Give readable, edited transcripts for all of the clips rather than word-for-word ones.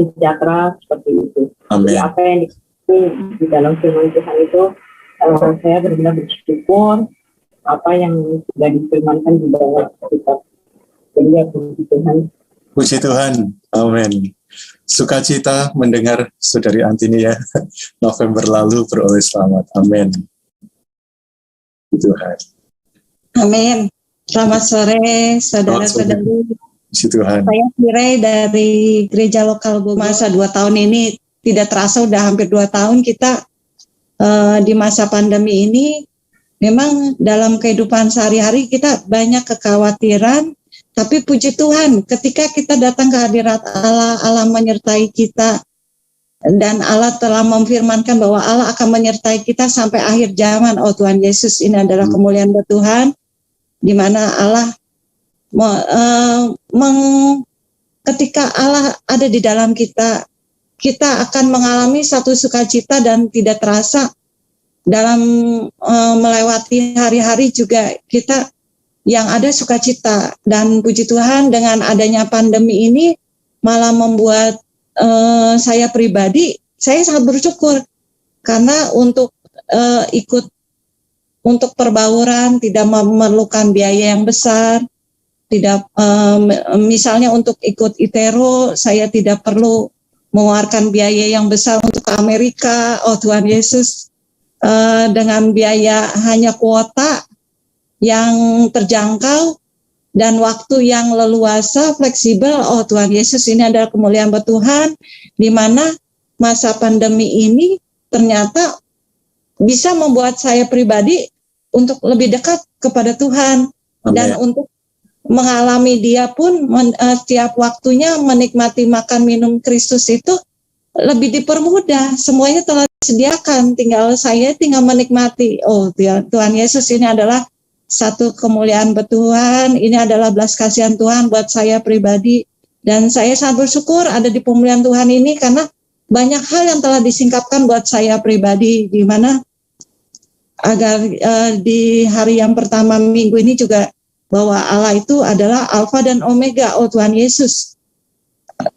sejahtera seperti itu. Amin. Jadi apa yang di dalam firman Tuhan itu, saya benar-benar bersyukur apa yang sudah difirmankan di dalam kitab. Jadi ya puji Tuhan. Puji Tuhan, amin. Sukacita mendengar Saudari Antini ya, November lalu beroleh selamat, amin. Puji Tuhan. Amin. Selamat sore, saudara-saudari. Puji Tuhan. Saya Kirai dari Gereja Lokal Masa 2 tahun ini, tidak terasa udah hampir 2 tahun kita di masa pandemi ini. Memang dalam kehidupan sehari-hari kita banyak kekhawatiran, tapi puji Tuhan ketika kita datang ke hadirat Allah, Allah menyertai kita, dan Allah telah memfirmankan bahwa Allah akan menyertai kita sampai akhir zaman. Oh Tuhan Yesus, ini adalah kemuliaan buat Tuhan, di mana Allah ketika Allah ada di dalam kita, kita akan mengalami satu sukacita dan tidak terasa dalam melewati hari-hari juga kita yang ada sukacita. Dan puji Tuhan dengan adanya pandemi ini malah membuat saya pribadi, saya sangat bersyukur karena untuk ikut untuk perbauran tidak memerlukan biaya yang besar. Tidak, misalnya untuk ikut ITERO, saya tidak perlu mengeluarkan biaya yang besar untuk ke Amerika. Oh Tuhan Yesus, dengan biaya hanya kuota yang terjangkau dan waktu yang leluasa, fleksibel. Oh Tuhan Yesus, ini adalah kemuliaan buat Tuhan, di mana masa pandemi ini ternyata bisa membuat saya pribadi untuk lebih dekat kepada Tuhan. Amen. Dan untuk mengalami dia pun setiap waktunya menikmati makan minum Kristus itu lebih dipermudah, semuanya telah disediakan, saya tinggal menikmati. Oh Tuhan Yesus, ini adalah satu kemuliaan buat Tuhan, ini adalah belas kasihan Tuhan buat saya pribadi, dan saya sangat bersyukur ada di pemulihan Tuhan ini karena banyak hal yang telah disingkapkan buat saya pribadi, di mana agar di hari yang pertama minggu ini juga bahwa Allah itu adalah Alfa dan Omega. Oh Tuhan Yesus,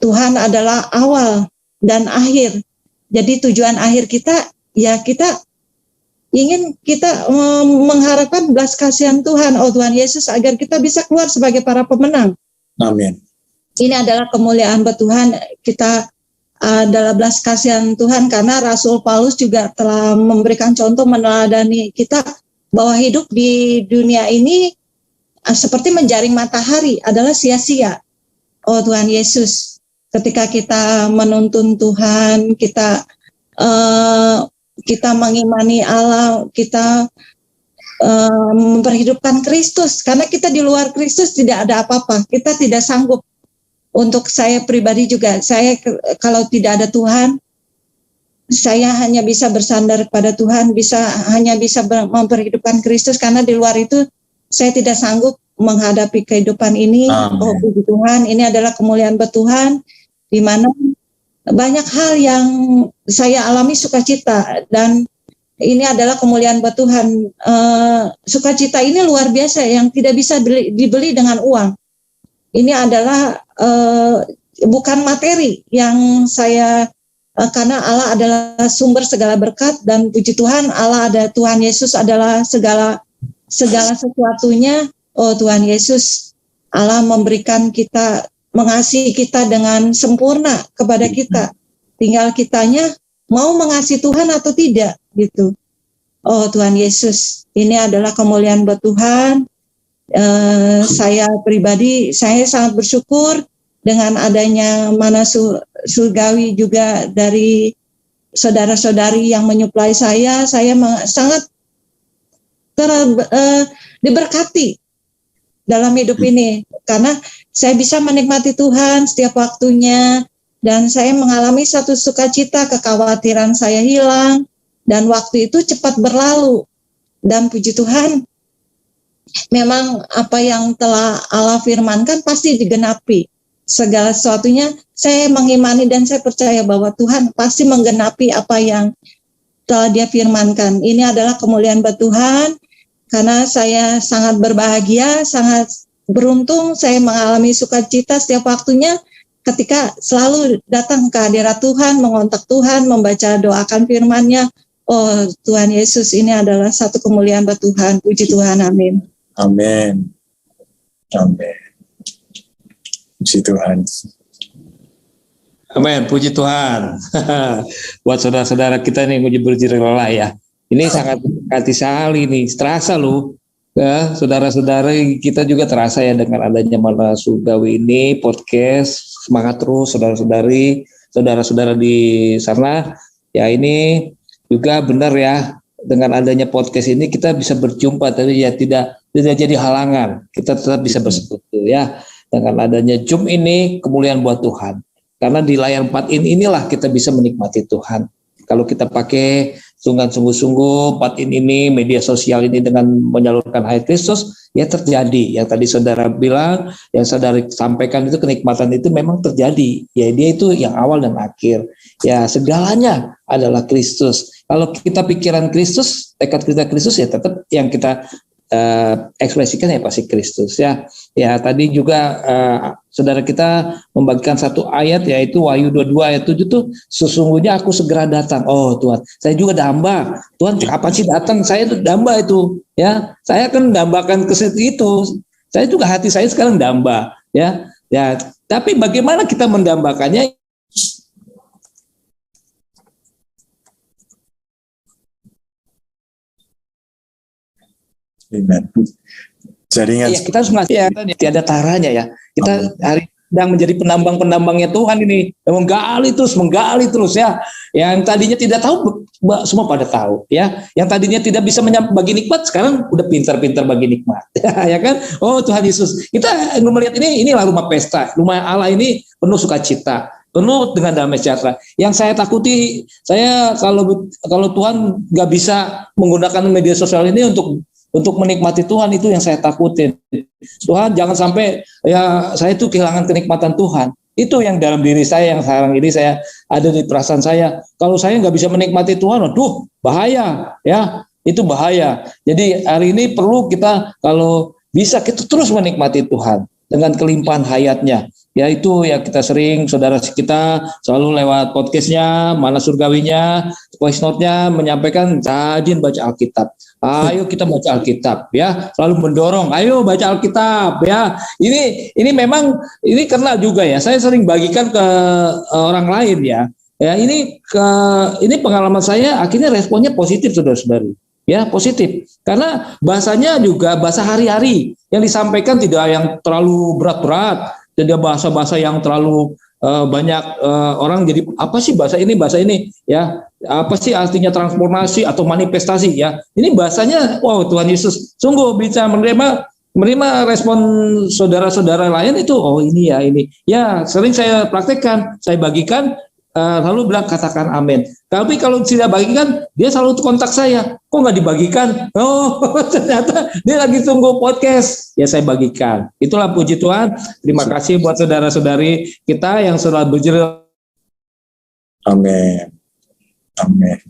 Tuhan adalah awal dan akhir. Jadi tujuan akhir kita, ya kita ingin kita mengharapkan belas kasihan Tuhan, oh Tuhan Yesus, agar kita bisa keluar sebagai para pemenang. Amin. Ini adalah kemuliaan buat Tuhan, kita adalah belas kasihan Tuhan, karena Rasul Paulus juga telah memberikan contoh meneladani kita bahwa hidup di dunia ini seperti menjaring matahari adalah sia-sia. Oh Tuhan Yesus, ketika kita menuntun Tuhan, kita mengimani Allah, kita memperhidupkan Kristus, karena kita di luar Kristus tidak ada apa-apa, kita tidak sanggup. Untuk saya pribadi juga, saya kalau tidak ada Tuhan, saya hanya bisa bersandar kepada Tuhan, hanya bisa memperhidupkan Kristus, karena di luar itu saya tidak sanggup menghadapi kehidupan ini. Amin. Oh puji Tuhan, ini adalah kemuliaan buat Tuhan, di mana banyak hal yang saya alami sukacita, dan ini adalah kemuliaan buat Tuhan. Sukacita ini luar biasa yang tidak bisa dibeli dengan uang. Ini adalah bukan materi yang saya, karena Allah adalah sumber segala berkat, dan puji Tuhan Allah ada, Tuhan Yesus adalah segala sesuatunya. Oh Tuhan Yesus, Allah memberikan kita, mengasihi kita dengan sempurna kepada kita. Tinggal kitanya mau mengasihi Tuhan atau tidak, gitu. Oh Tuhan Yesus, ini adalah kemuliaan buat Tuhan. Saya pribadi, saya sangat bersyukur dengan adanya mana surgawi juga dari saudara-saudari yang menyuplai saya sangat diberkati dalam hidup ini, karena saya bisa menikmati Tuhan setiap waktunya, dan saya mengalami satu sukacita, kekhawatiran saya hilang, dan waktu itu cepat berlalu. Dan puji Tuhan, memang apa yang telah Allah firmankan pasti digenapi. Segala sesuatunya saya mengimani dan saya percaya bahwa Tuhan pasti menggenapi apa yang telah Dia firmankan. Ini adalah kemuliaan buat Tuhan, karena saya sangat berbahagia, sangat beruntung, saya mengalami sukacita setiap waktunya, ketika selalu datang ke hadirat Tuhan, mengontak Tuhan, membaca doakan firman-Nya, oh Tuhan Yesus, ini adalah satu kemuliaan buat Tuhan. Puji Tuhan, amin. Amin. Amin. Puji Tuhan. Amin, puji Tuhan. Buat saudara-saudara kita nih berjira lelah ya. Ini sangat berkati sekali nih, terasa loh. Ya, saudara-saudara kita juga terasa ya dengan adanya Mana Surgawi ini, podcast, semangat terus saudara-saudari, saudara-saudara di sana. Ya ini juga benar ya, dengan adanya podcast ini kita bisa berjumpa, tapi ya tidak jadi halangan. Kita tetap bisa bersekutu ya. Dengan adanya Zoom ini, kemuliaan buat Tuhan. Karena di layar 4 inilah kita bisa menikmati Tuhan. Kalau kita pakai dengan sungguh-sungguh 4 ini, media sosial ini dengan menyalurkan hayat Kristus, ya terjadi. Yang tadi saudara bilang, yang saudara sampaikan itu kenikmatan itu memang terjadi. Ya dia itu yang awal dan akhir. Ya segalanya adalah Kristus. Kalau kita pikiran Kristus, tekad kita Kristus, ya tetap yang kita ekspresikan ya pasti Kristus ya. Ya tadi juga saudara kita membagikan satu ayat, yaitu Wahyu 22 ayat 7 tuh, sesungguhnya aku segera datang. Oh Tuhan, saya juga damba. Tuhan kapan sih datang? Saya tuh damba itu ya. Saya kan dambakan ke situ itu. Saya juga hati saya sekarang damba ya. Ya, tapi bagaimana kita mendambakannya? Amen. Jaringan. Ya, kita harus ngasih ya, tiada taranya ya. Kita hari sedang menjadi penambang-penambangnya Tuhan ini, menggali terus ya. Yang tadinya tidak tahu, semua pada tahu ya. Yang tadinya tidak bisa bagi nikmat, sekarang udah pintar-pintar bagi nikmat. Ya kan? Oh Tuhan Yesus, kita melihat inilah rumah pesta, rumah Allah ini penuh sukacita, penuh dengan damai sejahtera. Yang saya takuti, saya kalau Tuhan nggak bisa menggunakan media sosial ini untuk menikmati Tuhan, itu yang saya takutin. Tuhan jangan sampai ya saya itu kehilangan kenikmatan Tuhan. Itu yang dalam diri saya, yang sekarang ini saya ada di perasaan saya. Kalau saya nggak bisa menikmati Tuhan, aduh bahaya ya, itu bahaya. Jadi hari ini perlu kita, kalau bisa kita terus menikmati Tuhan dengan kelimpahan hayatnya. Ya itu ya, kita sering, saudara kita selalu lewat podcastnya, Mana Surgawinya, voice note-nya menyampaikan rajin baca Alkitab. Ayo kita baca Alkitab ya, selalu mendorong, ayo baca Alkitab ya. Ini memang ini karena juga ya, saya sering bagikan ke orang lain ya. Ya ini pengalaman saya, akhirnya responnya positif saudara-saudari. Ya positif, karena bahasanya juga bahasa hari-hari yang disampaikan, tidak yang terlalu berat-berat, tidak bahasa-bahasa yang terlalu banyak orang jadi apa sih bahasa ini ya, apa sih artinya transformasi atau manifestasi ya. Ini bahasanya wow, Tuhan Yesus sungguh bisa menerima respon saudara-saudara lain itu, oh ini ya sering saya praktekkan, saya bagikan, lalu bilang katakan amin. Tapi kalau tidak bagikan, dia selalu kontak saya, kok nggak dibagikan? Oh ternyata dia lagi tunggu podcast, ya saya bagikan. Itulah puji Tuhan. Terima kasih buat saudara-saudari kita yang selalu berjelas. Amin. Amin.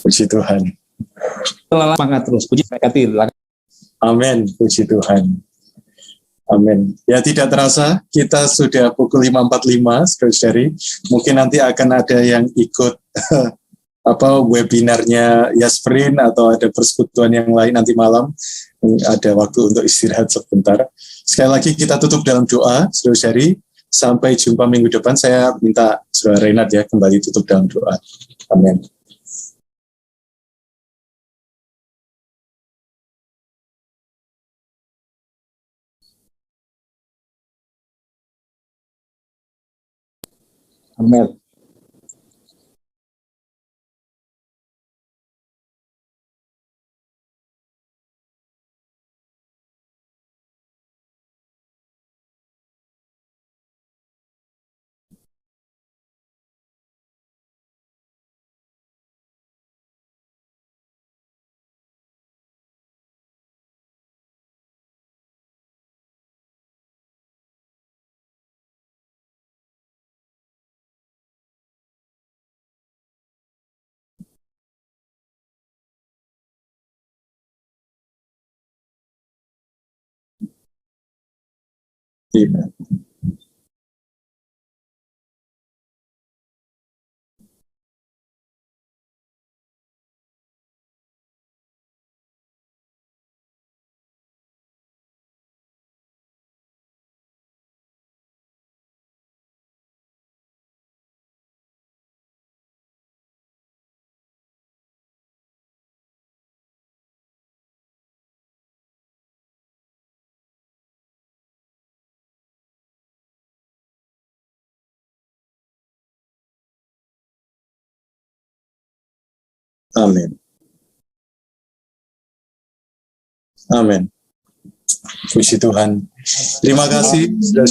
Puji Tuhan. Semangat terus. Puji Tuhan. Amin. Puji Tuhan. Amin. Ya tidak terasa kita sudah pukul 5.45, saudari. Mungkin nanti akan ada yang ikut webinarnya Yasprint, atau ada persekutuan yang lain nanti malam. Ada waktu untuk istirahat sebentar. Sekali lagi kita tutup dalam doa, saudari. Sampai jumpa minggu depan. Saya minta saudara Renat ya kembali tutup dalam doa. Amin. Amin. Amen. Amin. Amin. Puji Tuhan. Terima kasih sudah